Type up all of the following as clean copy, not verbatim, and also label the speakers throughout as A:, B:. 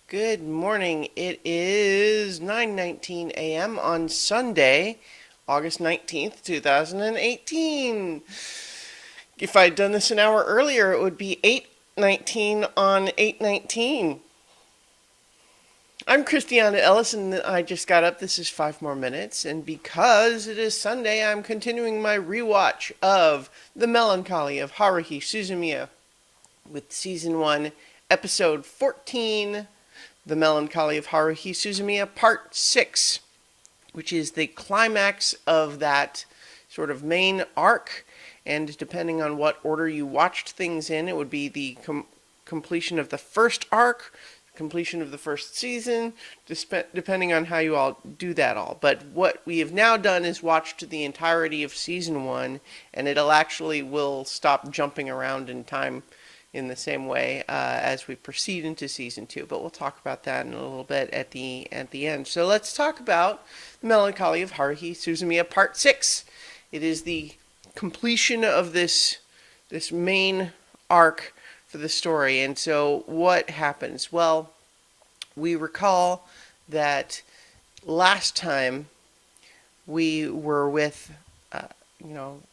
A: Good morning. It is 9:19 a.m. on Sunday, August 19th, 2018. If I'd done this an hour earlier, it would be 8:19 on 8:19. I'm Christiana Ellison. I just got up. This is 5 more minutes. And because it is Sunday, I'm continuing my rewatch of The Melancholy of Haruhi Suzumiya with Season 1, Episode 14, The Melancholy of Haruhi Suzumiya Part 6, which is the climax of that sort of main arc. And depending on what order you watched things in, it would be the completion of the first arc, completion of the first season, depending on how you all do that all. But what we have now done is watched the entirety of Season 1, and it'll actually will stop jumping around in time in the same way as we proceed into Season 2. But we'll talk about that in a little bit at the end. So let's talk about The Melancholy of Haruhi Suzumiya Part 6. It is the completion of this main arc for the story. And so what happens? Well, we recall that last time we were with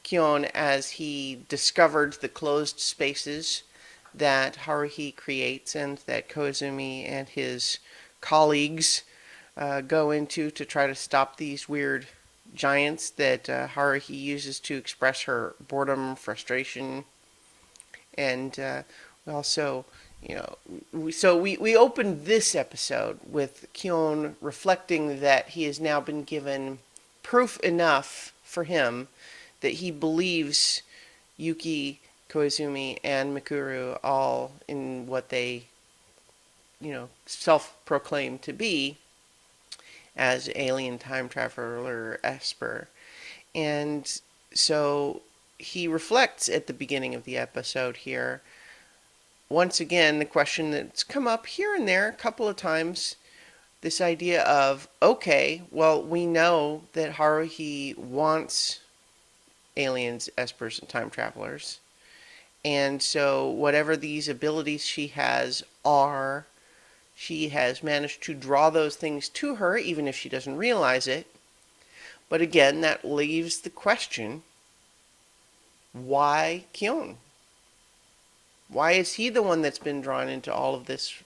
A: Kyon as he discovered the closed spaces that Haruhi creates and that Koizumi and his colleagues go into to try to stop these weird giants that Haruhi uses to express her boredom, frustration, and we also, we opened this episode with Kyon reflecting that he has now been given proof enough for him that he believes Yuki, Koizumi, and Mikuru all in what they, self-proclaim to be as alien time traveler Esper. And so he reflects at the beginning of the episode here, once again, the question that's come up here and there a couple of times, this idea of, okay, well, we know that Haruhi wants aliens, Espers, and time travelers. And so whatever these abilities she has are, she has managed to draw those things to her, even if she doesn't realize it. But again, that leaves the question, why Kyon? Why is he the one that's been drawn into all of this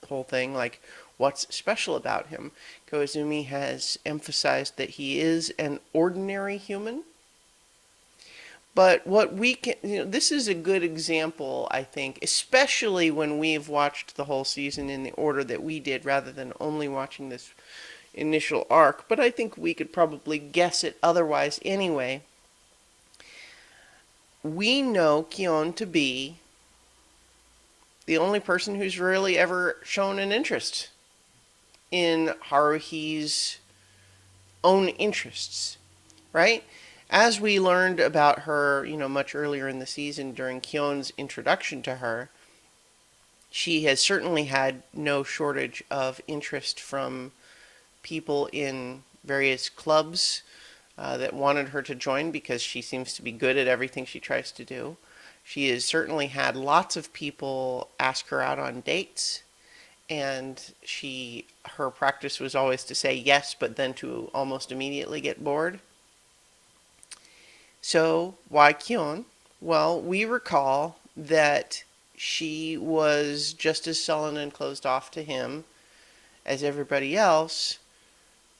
A: whole thing? Like, what's special about him? Koizumi has emphasized that he is an ordinary human. But what we can, this is a good example, I think, especially when we've watched the whole season in the order that we did, rather than only watching this initial arc. But I think we could probably guess it otherwise anyway. We know Kyon to be the only person who's really ever shown an interest in Haruhi's own interests, right? As we learned about her, much earlier in the season during Kyon's introduction to her, she has certainly had no shortage of interest from people in various clubs that wanted her to join because she seems to be good at everything she tries to do. She has certainly had lots of people ask her out on dates, and her practice was always to say yes, but then to almost immediately get bored. So, why Kyon? Well, we recall that she was just as sullen and closed off to him as everybody else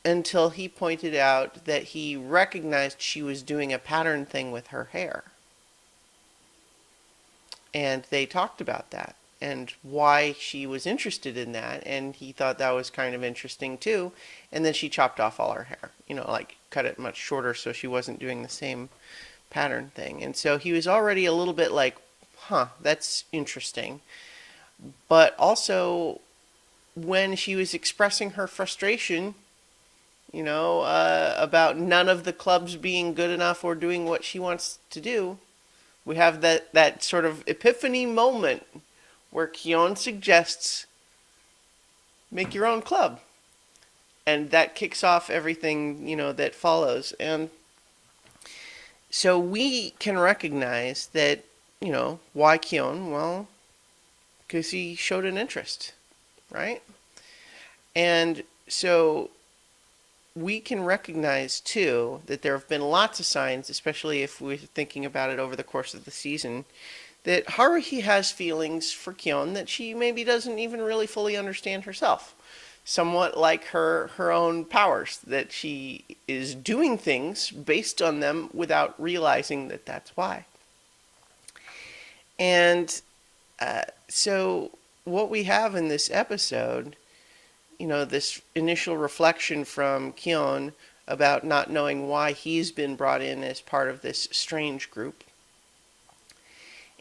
A: until he pointed out that he recognized she was doing a pattern thing with her hair. And they talked about that and why she was interested in that, and he thought that was kind of interesting too. And then she chopped off all her hair, cut it much shorter so she wasn't doing the same pattern thing. And so he was already a little bit like, that's interesting. But also, when she was expressing her frustration, about none of the clubs being good enough or doing what she wants to do, we have that sort of epiphany moment where Kyon suggests, make your own club. And that kicks off everything, that follows. And so we can recognize that, why Kyon? Well, because he showed an interest, right? And so we can recognize, too, that there have been lots of signs, especially if we're thinking about it over the course of the season, that Haruhi has feelings for Kyon that she maybe doesn't even really fully understand herself. Somewhat like her own powers, that she is doing things based on them without realizing that that's why. And so what we have in this episode, this initial reflection from Kyon about not knowing why he's been brought in as part of this strange group.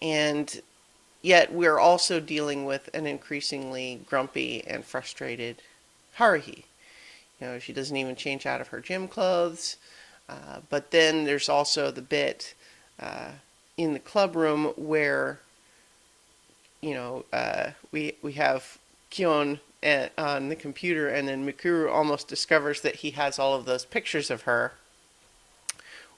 A: And yet we're also dealing with an increasingly grumpy and frustrated Haruhi. She doesn't even change out of her gym clothes. But then there's also the bit in the club room where, we have Kyon on the computer, and then Mikuru almost discovers that he has all of those pictures of her.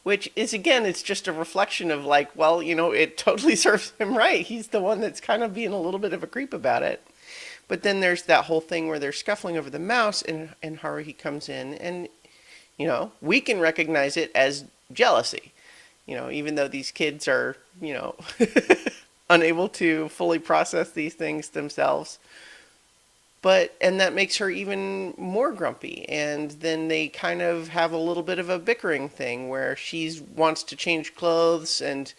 A: Which is, again, it's just a reflection of it totally serves him right. He's the one that's kind of being a little bit of a creep about it. But then there's that whole thing where they're scuffling over the mouse, and Haruhi comes in, and, we can recognize it as jealousy. Even though these kids are, unable to fully process these things themselves. And that makes her even more grumpy. And then they kind of have a little bit of a bickering thing where she wants to change clothes and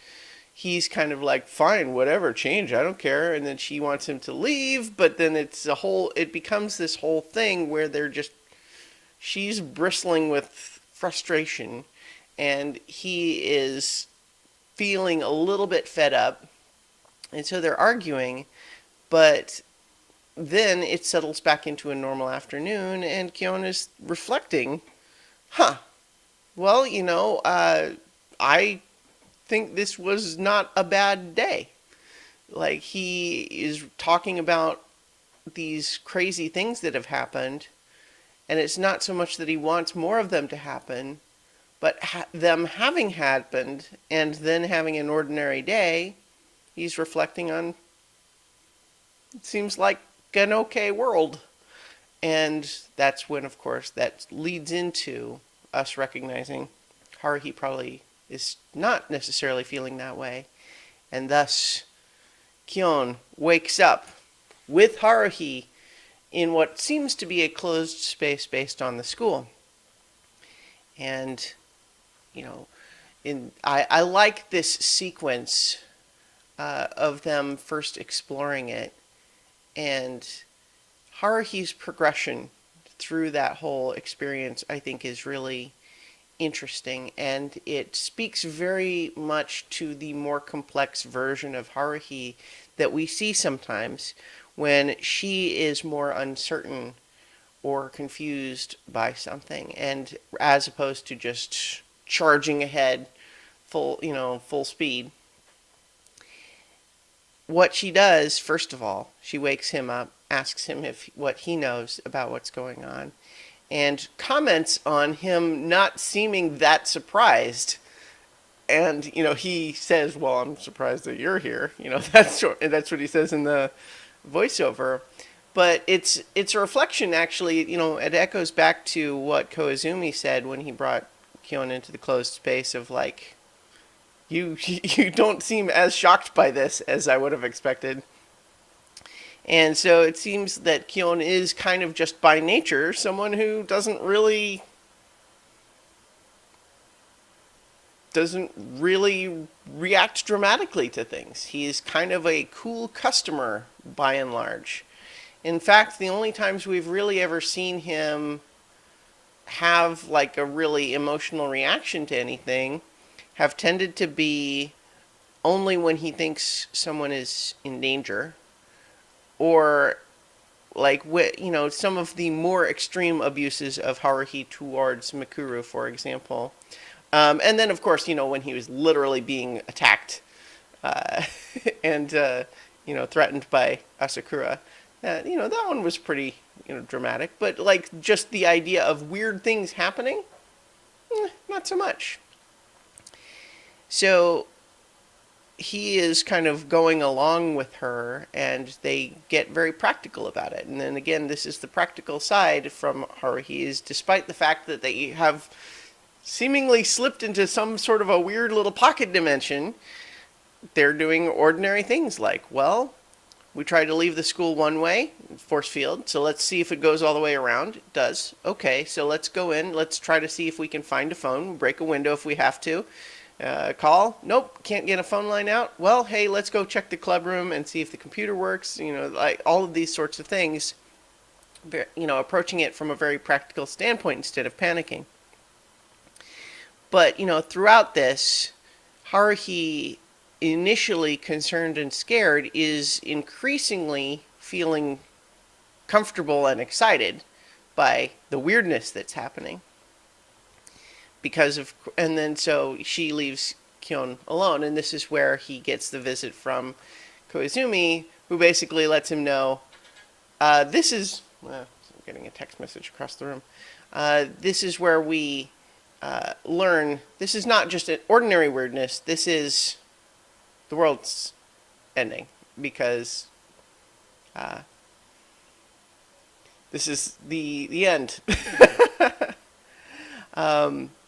A: he's kind of like, fine, whatever, change, I don't care. And then she wants him to leave, but then it becomes this whole thing where she's bristling with frustration and he is feeling a little bit fed up. And so they're arguing, but then it settles back into a normal afternoon, and Kyon is reflecting, well, I think this was not a bad day. Like, he is talking about these crazy things that have happened, and it's not so much that he wants more of them to happen, but them having happened, and then having an ordinary day, he's reflecting on, it seems like an okay world. And that's when, of course, that leads into us recognizing Haruhi probably is not necessarily feeling that way. And thus, Kyon wakes up with Haruhi in what seems to be a closed space based on the school. And, I like this sequence of them first exploring it. And Haruhi's progression through that whole experience, I think, is really interesting. And it speaks very much to the more complex version of Haruhi that we see sometimes when she is more uncertain or confused by something. And as opposed to just charging ahead full speed. What she does, first of all, she wakes him up, asks him what he knows about what's going on, and comments on him not seeming that surprised. And, he says, well, I'm surprised that you're here. That's what he says in the voiceover. But it's a reflection, actually, it echoes back to what Koizumi said when he brought Kyon into the closed space of, like, you don't seem as shocked by this as I would have expected. And so it seems that Kyon is kind of just by nature someone who doesn't really react dramatically to things. He's kind of a cool customer by and large. In fact, the only times we've really ever seen him have like a really emotional reaction to anything have tended to be only when he thinks someone is in danger, or like some of the more extreme abuses of Haruhi towards Mikuru, for example. And then, of course, when he was literally being attacked and threatened by Asakura, that one was pretty dramatic. But like just the idea of weird things happening, not so much. So he is kind of going along with her, and they get very practical about it. And then again, this is the practical side from Haruhi, is despite the fact that they have seemingly slipped into some sort of a weird little pocket dimension, they're doing ordinary things like, well, we tried to leave the school one way, force field, so let's see if it goes all the way around. It does. Okay, so let's go in. Let's try to see if we can find a phone. We'll break a window if we have to. Call. Nope, can't get a phone line out. Well, hey, let's go check the club room and see if the computer works. Like all of these sorts of things. Approaching it from a very practical standpoint instead of panicking. But, throughout this, Haruhi, initially concerned and scared, is increasingly feeling comfortable and excited by the weirdness that's happening. And then so she leaves Kyon alone, and this is where he gets the visit from Koizumi, who basically lets him know, I'm getting a text message across the room. This is where we learn, this is not just an ordinary weirdness, this is the world's ending, because this is the end.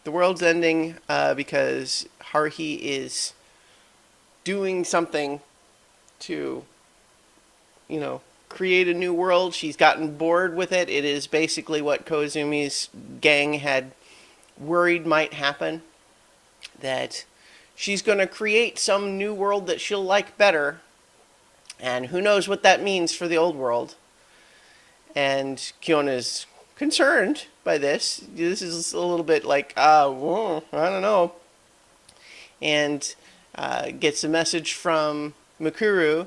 A: The world's ending because Haruhi is doing something to, create a new world. She's gotten bored with it. It is basically what Koizumi's gang had worried might happen, that she's going to create some new world that she'll like better, and who knows what that means for the old world. And Kyon is concerned by this. This is a little bit like, I don't know. And gets a message from Mikuru,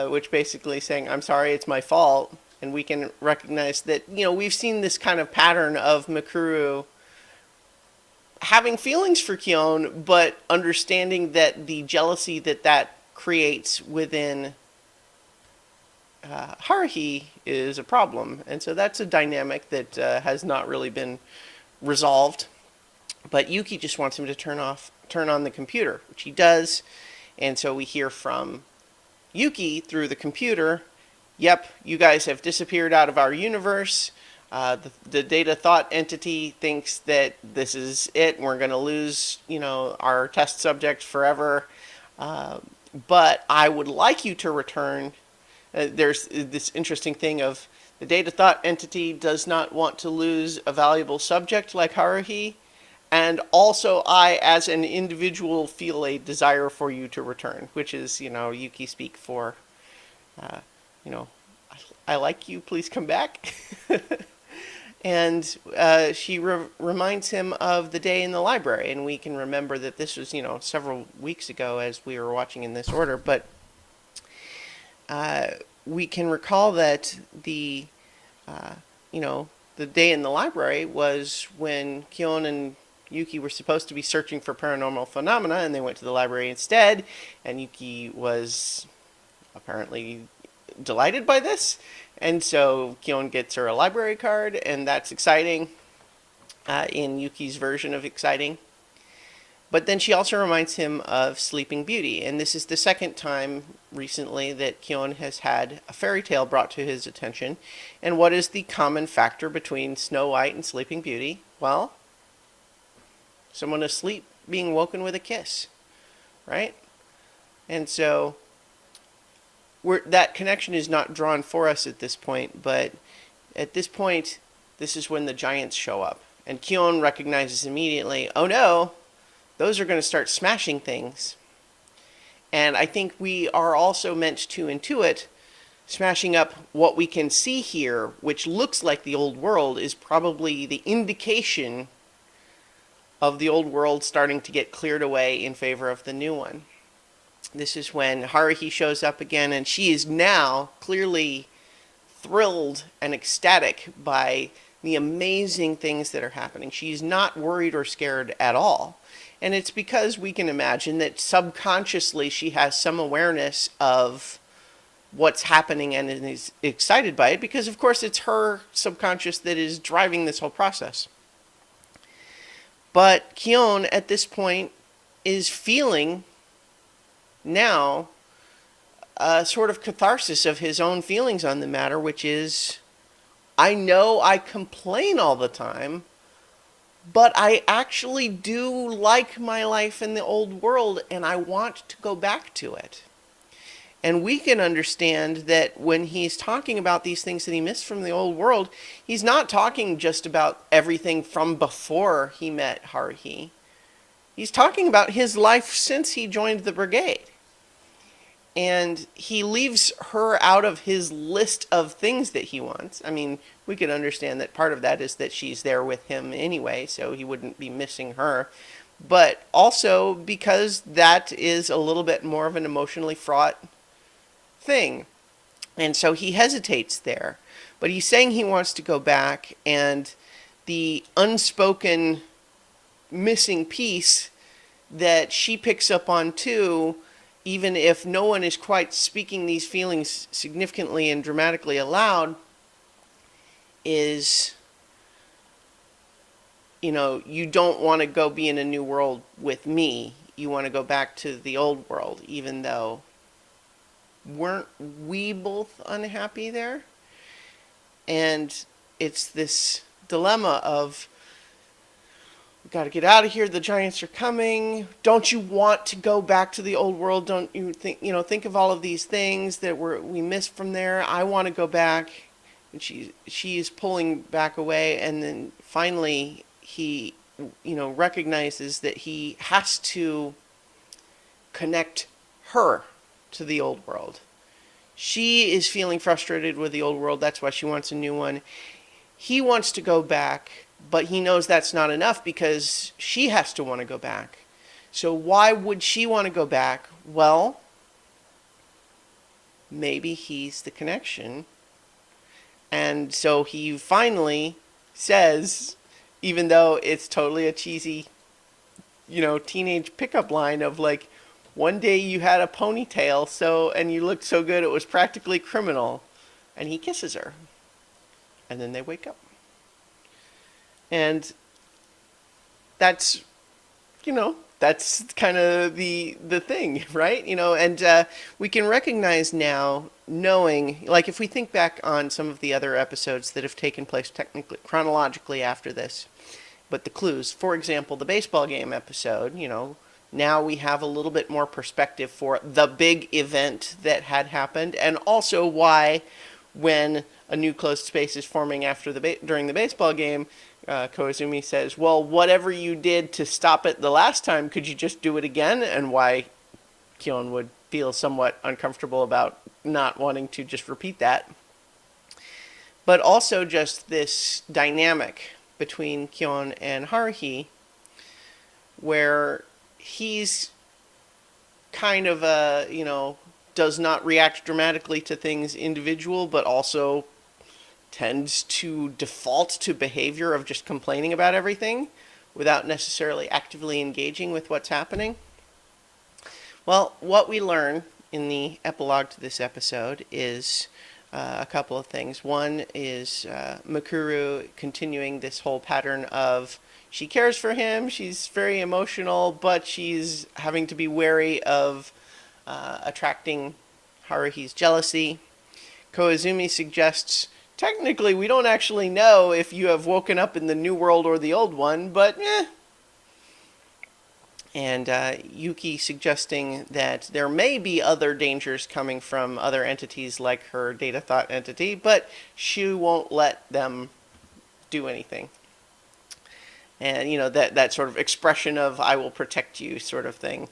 A: which basically saying, I'm sorry, it's my fault. And we can recognize that, we've seen this kind of pattern of Mikuru having feelings for Kyon, but understanding that the jealousy that creates within Haruhi is a problem. And so that's a dynamic that has not really been resolved. But Yuki just wants him to turn on the computer, which he does. And so we hear from Yuki through the computer, yep, you guys have disappeared out of our universe. The data thought entity thinks that this is it, and we're going to lose, our test subject forever. But I would like you to return. There's this interesting thing of the data thought entity does not want to lose a valuable subject like Haruhi, and also I, as an individual, feel a desire for you to return, which is, Yuki speak for, I like you, please come back. And she reminds him of the day in the library, and we can remember that this was, several weeks ago as we were watching in this order, but we can recall that the day in the library was when Kyon and Yuki were supposed to be searching for paranormal phenomena, and they went to the library instead, and Yuki was apparently delighted by this, and so Kyon gets her a library card, and that's exciting in Yuki's version of exciting. But then she also reminds him of Sleeping Beauty, and this is the second time recently that Kyon has had a fairy tale brought to his attention. And what is the common factor between Snow White and Sleeping Beauty? Well, someone asleep being woken with a kiss, right? And so that connection is not drawn for us at this point, but at this point, this is when the giants show up. And Kyon recognizes immediately, oh no, those are going to start smashing things. And I think we are also meant to intuit smashing up what we can see here, which looks like the old world, is probably the indication of the old world starting to get cleared away in favor of the new one. This is when Haruhi shows up again, and she is now clearly thrilled and ecstatic by the amazing things that are happening. She's not worried or scared at all. And it's because we can imagine that subconsciously she has some awareness of what's happening and is excited by it, because of course it's her subconscious that is driving this whole process. But Kyon at this point is feeling now a sort of catharsis of his own feelings on the matter, which is, I know I complain all the time, but I actually do like my life in the old world and I want to go back to it. And we can understand that when he's talking about these things that he missed from the old world, he's not talking just about everything from before he met Haruhi. He's talking about his life since he joined the brigade. And he leaves her out of his list of things that he wants. I mean, we can understand that part of that is that she's there with him anyway, so he wouldn't be missing her. But also because that is a little bit more of an emotionally fraught thing. And so he hesitates there. But he's saying he wants to go back, and the unspoken missing piece that she picks up on too, even if no one is quite speaking these feelings significantly and dramatically aloud, is, you don't want to go be in a new world with me. You want to go back to the old world, even though weren't we both unhappy there? And it's this dilemma of, we got to get out of here. The giants are coming. Don't you want to go back to the old world? Don't you think, think of all of these things that we missed from there. I want to go back. And she is pulling back away. And then finally he, recognizes that he has to connect her to the old world. She is feeling frustrated with the old world. That's why she wants a new one. He wants to go back, but he knows that's not enough because she has to want to go back. So why would she want to go back? Well, maybe he's the connection. And so he finally says, even though it's totally a cheesy, teenage pickup line of like, one day you had a ponytail, and you looked so good it was practically criminal. And he kisses her. And then they wake up. And that's, that's kind of the thing, right? And we can recognize now, knowing, like if we think back on some of the other episodes that have taken place technically, chronologically after this, but the clues, for example, the baseball game episode, now we have a little bit more perspective for the big event that had happened, and also why, when a new closed space is forming during the baseball game, Koizumi says, well, whatever you did to stop it the last time, could you just do it again? And why Kyon would feel somewhat uncomfortable about not wanting to just repeat that. But also just this dynamic between Kyon and Haruhi, where he's kind of does not react dramatically to things individual, but also tends to default to behavior of just complaining about everything without necessarily actively engaging with what's happening. Well, what we learn in the epilogue to this episode is a couple of things. One is Mikuru continuing this whole pattern of, she cares for him, she's very emotional, but she's having to be wary of attracting Haruhi's jealousy. Koizumi suggests, technically we don't actually know if you have woken up in the new world or the old one, but And Yuki suggesting that there may be other dangers coming from other entities like her data thought entity, but she won't let them do anything. And, that sort of expression of, I will protect you sort of thing.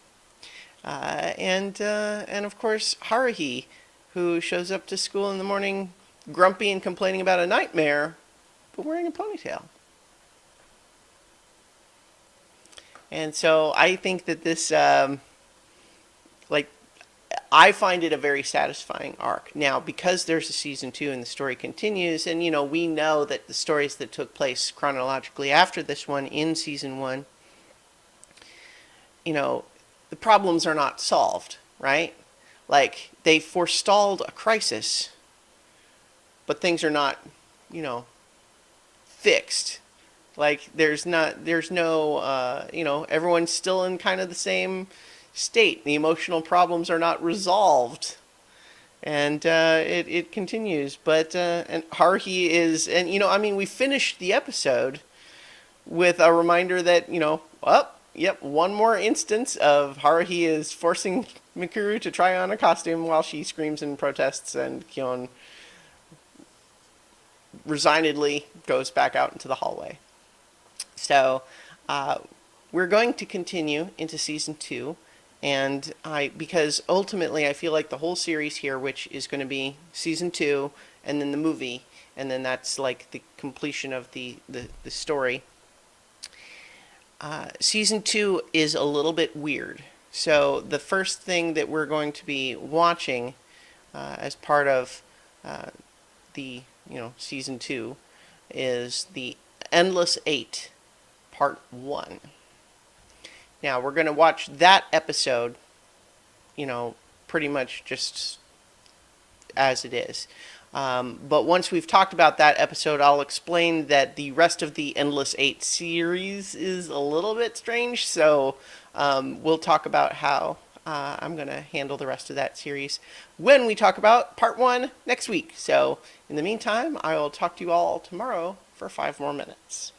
A: And of course, Haruhi, who shows up to school in the morning grumpy and complaining about a nightmare, but wearing a ponytail. And so I think that this, I find it a very satisfying arc. Now, because there's a season 2 and the story continues, and, we know that the stories that took place chronologically after this one in season 1, the problems are not solved, right? Like, they forestalled a crisis, but things are not, fixed. Like, there's no, everyone's still in kind of the same state. The emotional problems are not resolved. And it continues. But and Haruhi is, and I mean, we finished the episode with a reminder that, yep, one more instance of Haruhi is forcing Mikuru to try on a costume while she screams and protests, and Kyon resignedly goes back out into the hallway. So we're going to continue into season 2, and because ultimately I feel like the whole series here, which is going to be season 2 and then the movie, and then that's like the completion of the story. Season 2 is a little bit weird. So the first thing that we're going to be watching as part of the season 2 is the Endless 8 Part 1. Now we're going to watch that episode, pretty much just as it is. But once we've talked about that episode, I'll explain that the rest of the Endless 8 series is a little bit strange. So we'll talk about how I'm going to handle the rest of that series when we talk about Part 1 next week. So in the meantime, I will talk to you all tomorrow for 5 more minutes.